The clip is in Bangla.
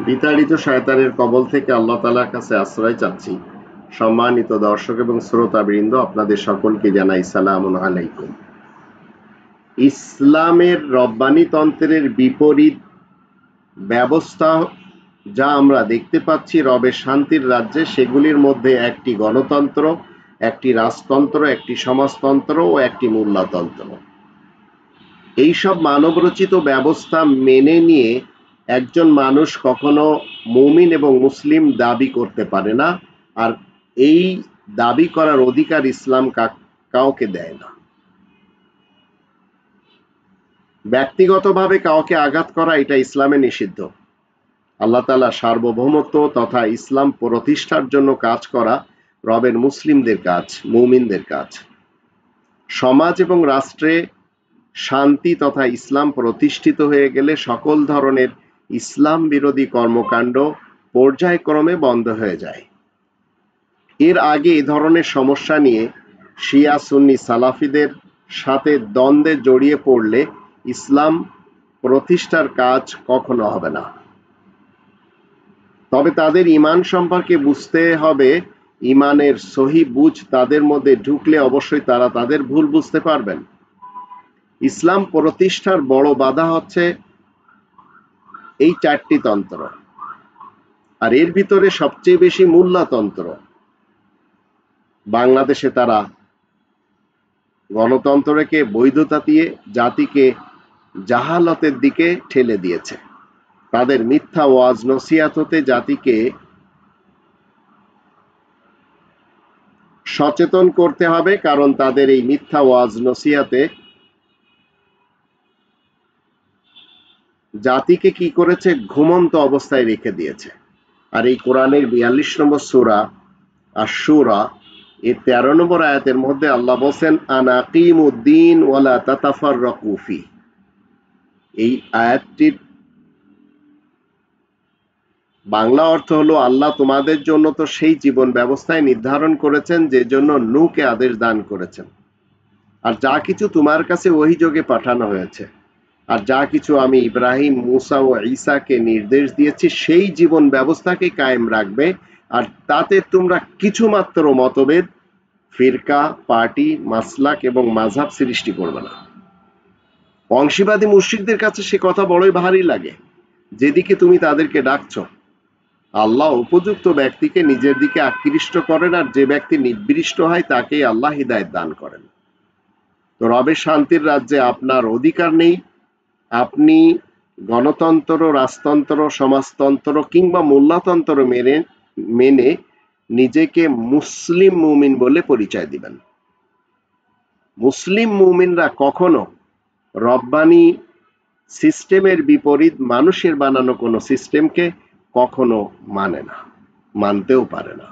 বিতাড়িত শয়তানের কবল থেকে আল্লাহ তাআলার কাছে আশ্রয় চাচ্ছি। সম্মানিত দর্শক এবং শ্রোতাবৃন্দ, আপনাদের সকলকে জানাই সালামুন আলাইকুম। ইসলামের রব্বানিতন্ত্রের বিপরীত ব্যবস্থা যা আমরা দেখতে পাচ্ছি রবের শান্তির রাজ্যে, সেগুলির মধ্যে একটি গণতন্ত্র, একটি রাজতন্ত্র, একটি সমাজতন্ত্র ও একটি মোল্লাতন্ত্র। এইসব মানবরচিত ব্যবস্থা মেনে নিয়ে একজন মানুষ কখনো মুমিন এবং মুসলিম দাবি করতে পারে না, আর এই দাবি করার অধিকার ইসলাম কাউকে দেয় না। ব্যক্তিগতভাবে কাউকে আঘাত করা এটা ইসলামে নিষিদ্ধ। আল্লাহ তাআলা সার্বভৌমত্ব তথা ইসলাম প্রতিষ্ঠার জন্য কাজ করা রবের মুসলিমদের কাজ, মুমিনদের কাজ। সমাজ এবং রাষ্ট্রে শান্তি তথা ইসলাম প্রতিষ্ঠিত হয়ে গেলে সকল ধরনের ইসলাম বিরোধী কর্মকাণ্ড পর্যায়ক্রমে বন্ধ হয়ে যায়। এর আগে এ ধরনের সমস্যা নিয়ে শিয়া সুন্নি সালাফিদের সাথে দ্বন্দ্বে জড়িয়ে পড়লে ইসলাম প্রতিষ্ঠার কাজ কখনো হবে না। তবে তাদের ঈমান সম্পর্কে বুঝতে হবে, ঈমানের সহি বুঝ তাদের মধ্যে ঢুকলে অবশ্যই তারা তাদের ভুল বুঝতে পারবেন। ইসলাম প্রতিষ্ঠার বড় বাধা হচ্ছে এই চারটি তন্ত্র, আর এর ভিতরে সবচেয়ে বেশি মোল্লাতন্ত্র। বাংলাদেশে তারা গণতন্ত্রকে বৈধতা দিয়ে জাতিকে জাহালতের দিকে ঠেলে দিয়েছে। তাদের মিথ্যা ওয়াজ নসিহত হতে জাতিকে সচেতন করতে হবে, কারণ তাদের এই মিথ্যা ওয়াজ নসিহতে জাতিকে কি করেছে, ঘুমন্ত অবস্থায় রেখে দিয়েছে। আর এই কোরআনের ৪২ নম্বর সূরা আশ-শূরা এর ১৩ নম্বর আয়াতের মধ্যে আল্লাহ বলেন, আনাকিমুদ্দিন ওয়ালা তাতাফাররাকু ফি। এই আয়াতটির বাংলা অর্থ হলো, আল্লাহ তোমাদের জন্য তো সেই জীবন ব্যবস্থায় নির্ধারণ করেছেন যে জন্য নূহকে আদেশ দান করেছেন, আর যা কিছু তোমার কাছে ওহীযোগে পাঠানো হয়েছে, আর যা কিছু আমি ইব্রাহিম, মূসা ও ঈসাকে নির্দেশ দিয়েছি, সেই জীবন ব্যবস্থাকে কায়েম রাখবে, আর তাতে তোমরা কিছুমাত্র মতভেদ, ফিরকা, পার্টি, মাসলাক এবং মাযহাব সৃষ্টি করবে না। অংশীবাদী মুশরিকদের কাছে সে কথা বড়ই ভারী লাগে। যেদিকে তুমি তাদেরকে ডাকছো, আল্লাহ উপযুক্ত ব্যক্তিকে নিজের দিকে আকৃষ্ট করেন, আর যে ব্যক্তি নিবৃষ্ট হয় তাকেই আল্লাহ হিদায়াত দান করেন। তো রবের শান্তির রাজ্যে আপনার অধিকার নেই। আপনি গণতন্ত্র, রাজতন্ত্র, সমাজতন্ত্র কিংবা মোল্লাতন্ত্র মেনে নিজেকে মুসলিম মুমিন বলে পরিচয় দিবেন। মুসলিম মুমিনরা কখনো রব্বানি সিস্টেমের বিপরীত মানুষের বানানো কোনো সিস্টেমকে কখনো মানে না, মানতেও পারে না।